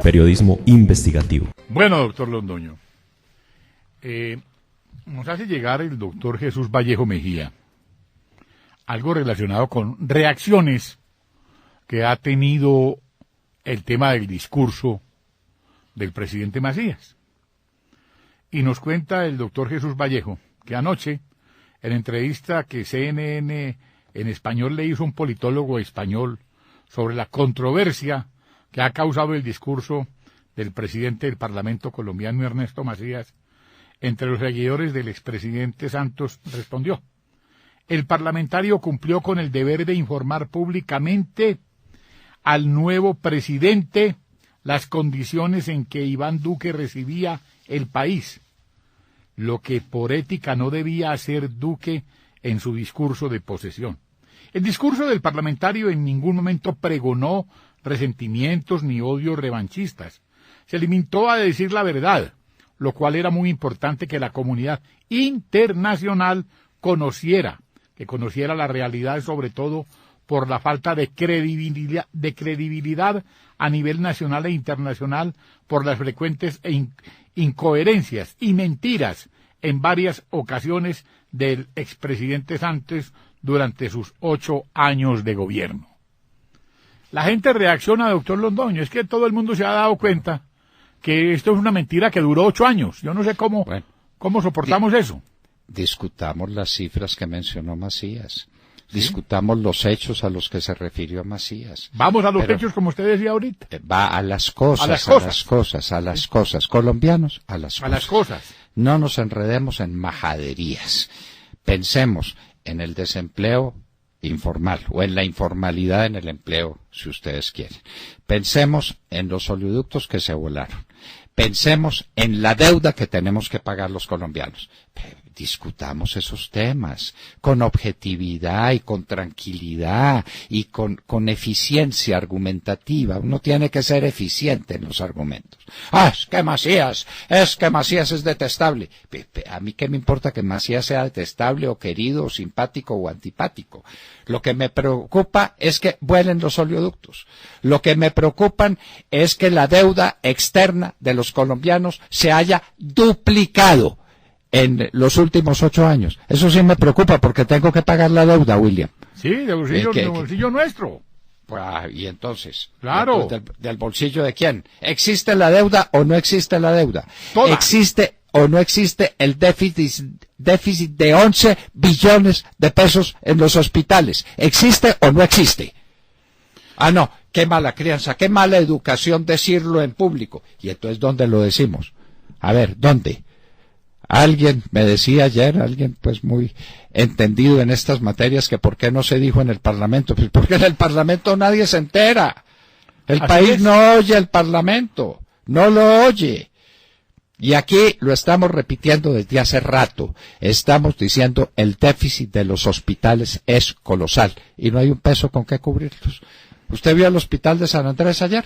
periodismo investigativo. Bueno, doctor Londoño, nos hace llegar el doctor Jesús Vallejo Mejía algo relacionado con reacciones que ha tenido el tema del discurso del presidente Macías. Y nos cuenta el doctor Jesús Vallejo que anoche, en entrevista que CNN en español le hizo un politólogo español sobre la controversia que ha causado el discurso del presidente del Parlamento colombiano, Ernesto Macías, entre los seguidores del expresidente Santos, respondió: el parlamentario cumplió con el deber de informar públicamente al nuevo presidente las condiciones en que Iván Duque recibía el país, lo que por ética no debía hacer Duque en su discurso de posesión. El discurso del parlamentario en ningún momento pregonó resentimientos ni odios revanchistas. Se limitó a decir la verdad, lo cual era muy importante que la comunidad internacional conociera la realidad, sobre todo por la falta de credibilidad a nivel nacional e internacional, por las frecuentes incoherencias y mentiras en varias ocasiones del expresidente Santos durante sus 8 años de gobierno. La gente reacciona, doctor Londoño, es que todo el mundo se ha dado cuenta que esto es una mentira que duró 8 años. Yo no sé cómo soportamos eso. Discutamos las cifras que mencionó Macías. ¿Sí? Discutamos los hechos a los que se refirió Macías. Vamos a los hechos, como usted decía ahorita. Va a las cosas, a las cosas. Colombianos, a las cosas. No nos enredemos en majaderías. Pensemos en el desempleo informal o en la informalidad en el empleo, si ustedes quieren. Pensemos en los oleoductos que se volaron. Pensemos en la deuda que tenemos que pagar los colombianos. Discutamos esos temas con objetividad y con tranquilidad y con eficiencia argumentativa. Uno tiene que ser eficiente en los argumentos. Es que Macías es detestable. A mí qué me importa que Macías sea detestable o querido o simpático o antipático. Lo que me preocupa es que vuelen los oleoductos. Lo que me preocupan es que la deuda externa de los colombianos se haya duplicado en los últimos 8 años. Eso sí me preocupa porque tengo que pagar la deuda, William. Sí, del bolsillo nuestro. Y entonces, claro. ¿Del bolsillo de quién? ¿Existe la deuda o no existe la deuda? Toda. ¿Existe o no existe el déficit de 11 billones de pesos en los hospitales? ¿Existe o no existe? No, qué mala crianza, qué mala educación decirlo en público. Y entonces, ¿dónde lo decimos? A ver, ¿dónde? Alguien me decía ayer, alguien pues muy entendido en estas materias, que por qué no se dijo en el Parlamento. Pues porque en el Parlamento nadie se entera. El país no oye el Parlamento, no lo oye. Y aquí lo estamos repitiendo desde hace rato. Estamos diciendo el déficit de los hospitales es colosal y no hay un peso con qué cubrirlos. ¿Usted vio el hospital de San Andrés ayer?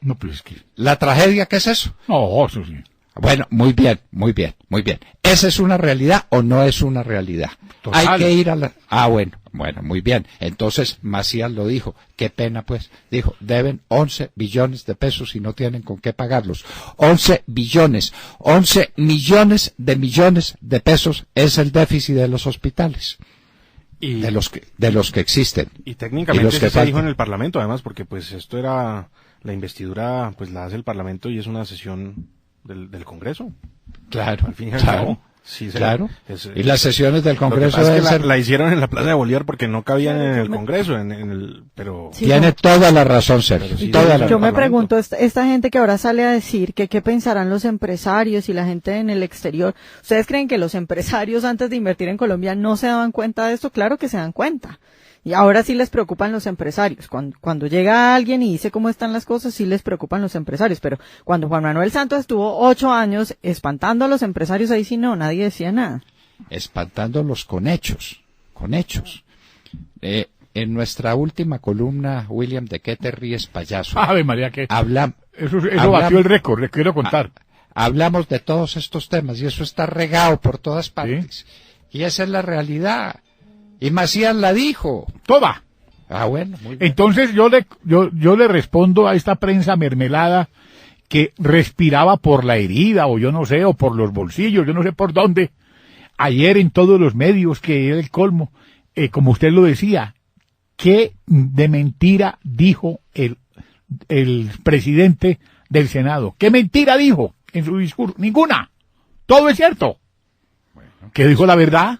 No, pues es que... ¿La tragedia qué es eso? No, eso sí. Bueno, muy bien. ¿Esa es una realidad o no es una realidad? Total. Hay que ir a la... bueno, muy bien. Entonces, Macías lo dijo. Qué pena, pues. Dijo, deben 11 billones de pesos y no tienen con qué pagarlos. 11 billones. 11 millones de pesos es el déficit de los hospitales. De los que existen. Y técnicamente eso se dijo en el Parlamento, además, porque pues esto era... La investidura, pues la hace el Parlamento y es una sesión del Congreso. Claro, al fin y al cabo. Sí, claro. Y las sesiones del Congreso la hicieron en la Plaza de Bolívar porque no cabían en el Congreso, pero sí, tiene toda la razón, Sergio. Sí, yo me pregunto, esta gente que ahora sale a decir que qué pensarán los empresarios y la gente en el exterior. ¿Ustedes creen que los empresarios antes de invertir en Colombia no se daban cuenta de esto? Claro que se dan cuenta. Y ahora sí les preocupan los empresarios. Cuando llega alguien y dice cómo están las cosas, sí les preocupan los empresarios. Pero cuando Juan Manuel Santos estuvo 8 años espantando a los empresarios, ahí sí no, nadie decía nada. Espantándolos con hechos. En nuestra última columna, William, ¿de qué te ríes, payaso? Ave María, que eso batió el récord, le quiero contar. Hablamos de todos estos temas y eso está regado por todas partes. ¿Sí? Y esa es la realidad. Y Macías la dijo. Toma. Bueno, muy bien. Entonces yo le respondo a esta prensa mermelada que respiraba por la herida, o yo no sé, o por los bolsillos, yo no sé por dónde. Ayer en todos los medios, que era el colmo, como usted lo decía, ¿qué de mentira dijo el presidente del Senado? ¿Qué mentira dijo en su discurso? Ninguna. Todo es cierto. Bueno, ¿qué dijo la verdad?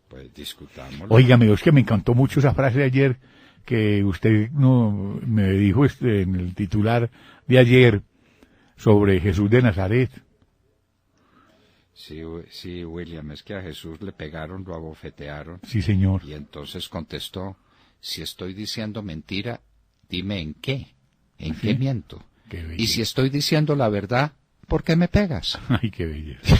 Pues discutámoslo. Óigame, es que me encantó mucho esa frase de ayer que usted no me dijo en el titular de ayer sobre Jesús de Nazaret. Sí, William, es que a Jesús le pegaron, lo abofetearon. Sí, señor. Y entonces contestó, si estoy diciendo mentira, dime en qué. ¿En qué miento? Y si estoy diciendo la verdad, ¿por qué me pegas? Ay, qué belleza.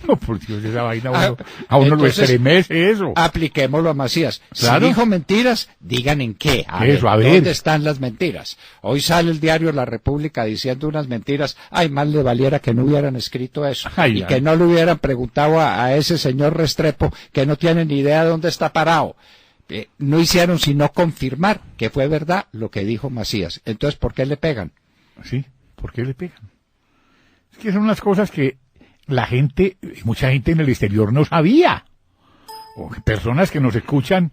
No, por Dios, esa vaina a uno lo estremece eso. Apliquémoslo a Macías. ¿Claro? Si dijo mentiras, digan en qué. A ver. ¿Dónde están las mentiras? Hoy sale el diario La República diciendo unas mentiras. Ay, más le valiera que no hubieran escrito eso. Que no le hubieran preguntado a ese señor Restrepo, que no tiene ni idea de dónde está parado. No hicieron sino confirmar que fue verdad lo que dijo Macías. Entonces, ¿por qué le pegan? Sí, ¿por qué le pegan? Es que son las cosas que mucha gente en el exterior no sabía. O personas que nos escuchan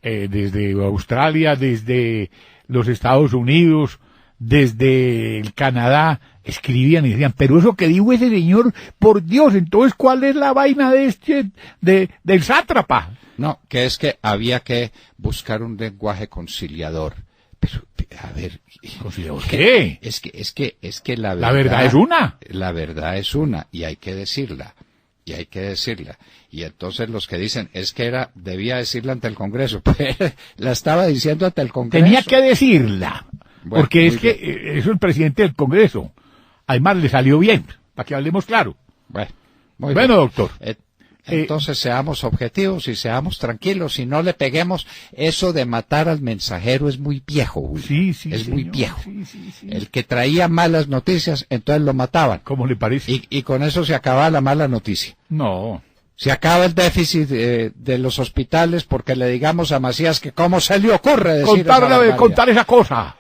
desde Australia, desde los Estados Unidos, desde el Canadá, escribían y decían, pero eso que dijo ese señor, por Dios, entonces, ¿cuál es la vaina del sátrapa? No, que es que había que buscar un lenguaje conciliador. Pero, a ver, ¿conciliador qué? Es que la verdad... La verdad es una. La verdad es una, y hay que decirla. Y entonces los que dicen, es que debía decirla ante el Congreso, pues la estaba diciendo ante el Congreso. Tenía que decirla, bueno, porque es que es el presidente del Congreso. Además le salió bien, para que hablemos claro. Bueno, bien. Doctor. Entonces seamos objetivos y seamos tranquilos y no le peguemos. Eso de matar al mensajero es muy viejo, William. Sí, es señor, muy viejo. Sí. El que traía malas noticias, entonces lo mataban. ¿Cómo le parece? Y con eso se acaba la mala noticia. No. Se acaba el déficit de los hospitales porque le digamos a Macías que cómo se le ocurre decir contar esa cosa.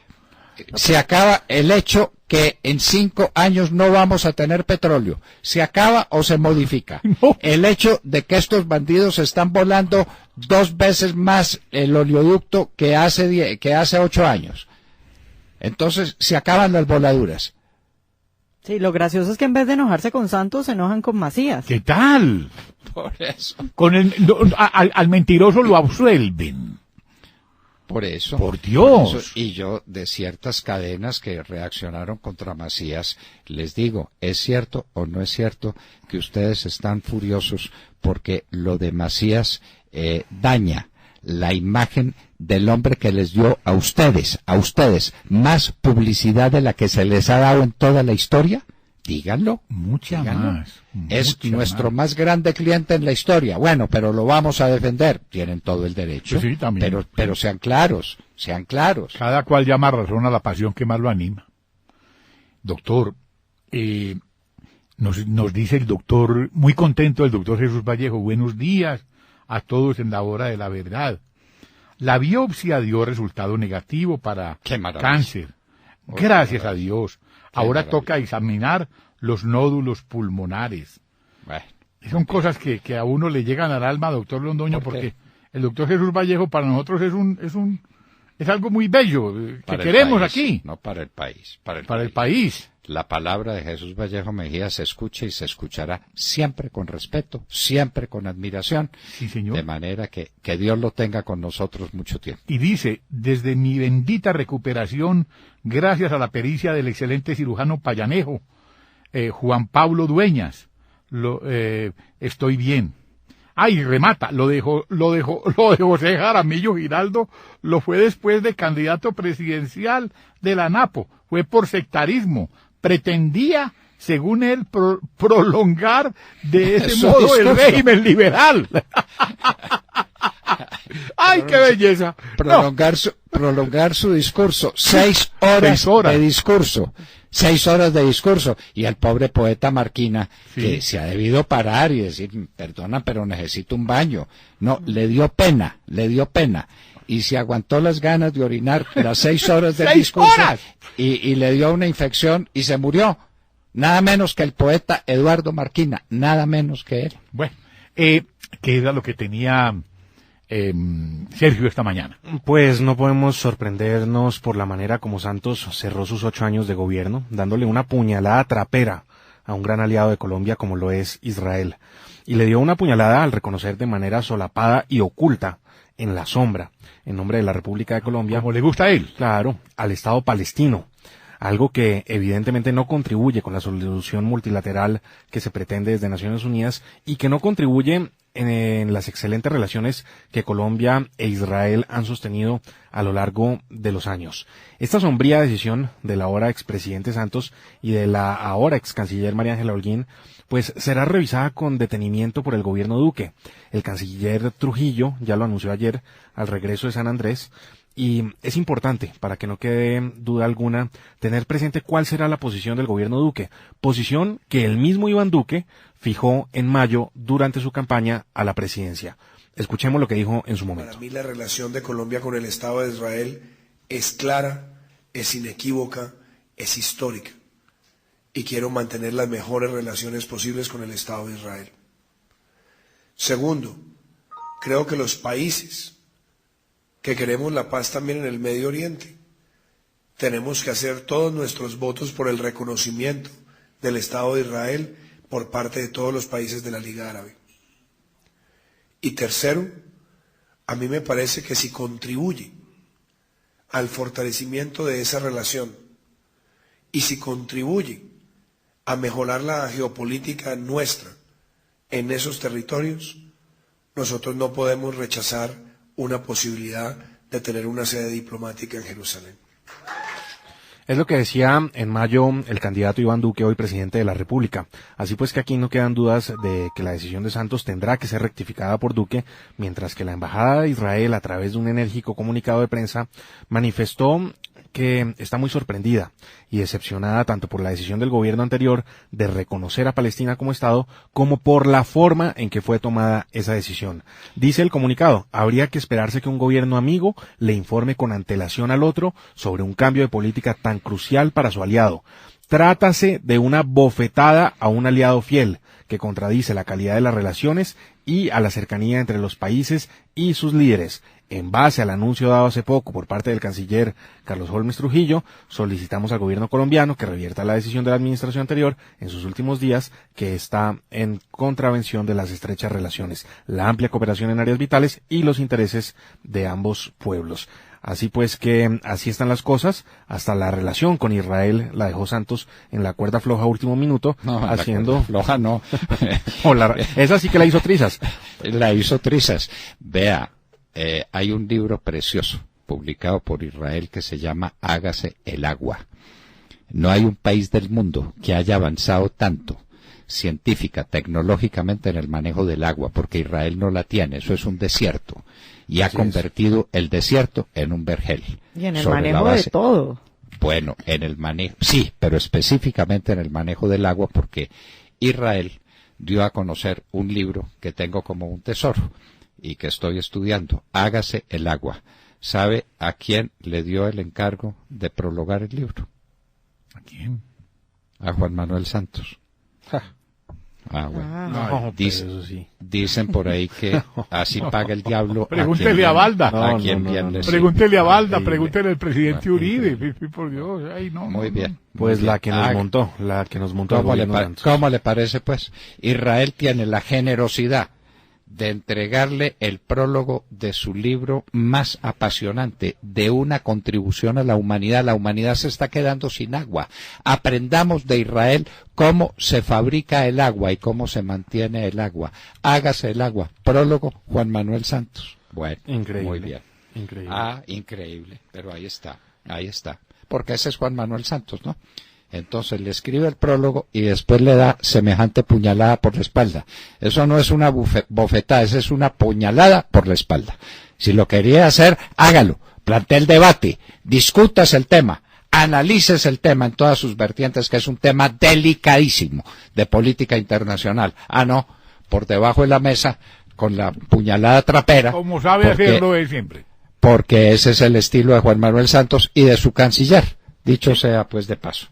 Se acaba el hecho que en 5 años no vamos a tener petróleo. ¿Se acaba o se modifica? No. El hecho de que estos bandidos están volando 2 veces más el oleoducto que hace 8 años. Entonces se acaban las voladuras. Sí, lo gracioso es que en vez de enojarse con Santos, se enojan con Macías. ¿Qué tal? Por eso. Al mentiroso lo absuelven. Por eso. Por Dios. Por eso, y yo, de ciertas cadenas que reaccionaron contra Macías, les digo, ¿es cierto o no es cierto que ustedes están furiosos porque lo de Macías daña la imagen del hombre que les dio a ustedes, más publicidad de la que se les ha dado en toda la historia? Díganlo. Mucha más. Es nuestro más grande cliente en la historia. Bueno, pero lo vamos a defender. Tienen todo el derecho. Sí, también. Pero sean claros. Cada cual llama razón a la pasión que más lo anima. Doctor, nos dice el doctor, muy contento el doctor Jesús Vallejo, buenos días a todos en la hora de la verdad. La biopsia dio resultado negativo para cáncer. Gracias a Dios. Ahora toca examinar los nódulos pulmonares. Bueno, son cosas que a uno le llegan al alma, doctor Londoño, porque el doctor Jesús Vallejo para nosotros es algo muy bello que queremos aquí. No para el país. Para el país. La palabra de Jesús Vallejo Mejía se escucha y se escuchará siempre con respeto, siempre con admiración. Sí, señor. De manera que Dios lo tenga con nosotros mucho tiempo. Y dice, desde mi bendita recuperación, gracias a la pericia del excelente cirujano payanejo, Juan Pablo Dueñas, estoy bien. Ay, remata, lo de José Jaramillo Giraldo lo fue después de candidato presidencial de la ANAPO, fue por sectarismo. Pretendía, según él, prolongar de ese modo el régimen liberal. ¡Ay, qué belleza! Prolongar su discurso. 6 horas de discurso. 6 horas de discurso. Y el pobre poeta Marquina, que se ha debido parar y decir, perdona, pero necesito un baño. No, le dio pena. y se aguantó las ganas de orinar las 6 horas del discurso y le dio una infección y se murió. Nada menos que el poeta Eduardo Marquina, nada menos que él. Bueno, ¿qué era lo que tenía Sergio esta mañana? Pues no podemos sorprendernos por la manera como Santos cerró sus 8 años de gobierno, dándole una puñalada trapera a un gran aliado de Colombia como lo es Israel. Y le dio una puñalada al reconocer de manera solapada y oculta, en la sombra, en nombre de la República de Colombia. Como le gusta a él. Claro, al Estado palestino. Algo que evidentemente no contribuye con la solución multilateral que se pretende desde Naciones Unidas y que no contribuye en las excelentes relaciones que Colombia e Israel han sostenido a lo largo de los años. Esta sombría decisión del ahora expresidente Santos y de la ahora ex canciller María Ángela Holguín pues será revisada con detenimiento por el gobierno Duque. El canciller Trujillo ya lo anunció ayer al regreso de San Andrés. Y es importante, para que no quede duda alguna, tener presente cuál será la posición del gobierno Duque, posición que el mismo Iván Duque fijó en mayo durante su campaña a la presidencia. Escuchemos lo que dijo en su momento. Para mí la relación de Colombia con el Estado de Israel es clara, es inequívoca, es histórica. Y quiero mantener las mejores relaciones posibles con el Estado de Israel. Segundo, creo que los países que queremos la paz también en el Medio Oriente, tenemos que hacer todos nuestros votos por el reconocimiento del Estado de Israel por parte de todos los países de la Liga Árabe. Y tercero, a mí me parece que si contribuye al fortalecimiento de esa relación y si contribuye a mejorar la geopolítica nuestra en esos territorios, nosotros no podemos rechazar una posibilidad de tener una sede diplomática en Jerusalén. Es lo que decía en mayo el candidato Iván Duque, hoy presidente de la República. Así pues que aquí no quedan dudas de que la decisión de Santos tendrá que ser rectificada por Duque, mientras que la Embajada de Israel, a través de un enérgico comunicado de prensa, manifestó que está muy sorprendida y decepcionada tanto por la decisión del gobierno anterior de reconocer a Palestina como Estado, como por la forma en que fue tomada esa decisión. Dice el comunicado, habría que esperarse que un gobierno amigo le informe con antelación al otro sobre un cambio de política tan crucial para su aliado. Trátase de una bofetada a un aliado fiel, que contradice la calidad de las relaciones y a la cercanía entre los países y sus líderes. En base al anuncio dado hace poco por parte del canciller Carlos Holmes Trujillo, solicitamos al gobierno colombiano que revierta la decisión de la administración anterior en sus últimos días, que está en contravención de las estrechas relaciones, la amplia cooperación en áreas vitales y los intereses de ambos pueblos. Así pues que así están las cosas, hasta la relación con Israel la dejó Santos en la cuerda floja último minuto, no, haciendo... floja no. Esa sí que la hizo trizas. La hizo trizas. Vea, hay un libro precioso publicado por Israel que se llama Hágase el agua. No hay un país del mundo que haya avanzado tanto científica, tecnológicamente en el manejo del agua, porque Israel no la tiene, eso es un desierto, y ha convertido el desierto en un vergel. Y en el manejo de todo. Bueno, en el manejo, sí, pero específicamente en el manejo del agua, porque Israel dio a conocer un libro que tengo como un tesoro y que estoy estudiando, Hágase el agua. ¿Sabe a quién le dio el encargo de prologar el libro? ¿A quién? A Juan Manuel Santos. Bueno. No, eso sí. Dicen por ahí que así paga el diablo. Pregúntele a Balda. Pregúntele a Balda, pregúntele al presidente Uribe. Por Dios, ay, no. Muy bien. Pues la que nos montó ¿Cómo le parece, pues? Israel tiene la generosidad de entregarle el prólogo de su libro más apasionante, de una contribución a la humanidad. La humanidad se está quedando sin agua. Aprendamos de Israel cómo se fabrica el agua y cómo se mantiene el agua. Hágase el agua. Prólogo, Juan Manuel Santos. Bueno, increíble. Muy bien. Increíble. Increíble. Pero ahí está. Porque ese es Juan Manuel Santos, ¿no? Entonces le escribe el prólogo y después le da semejante puñalada por la espalda. Eso no es una bofetada, esa es una puñalada por la espalda. Si lo quería hacer, hágalo. Plantee el debate, discutas el tema, analices el tema en todas sus vertientes, que es un tema delicadísimo de política internacional. No, por debajo de la mesa, con la puñalada trapera. Como sabe hacerlo él siempre. porque ese es el estilo de Juan Manuel Santos y de su canciller, dicho sea pues de paso.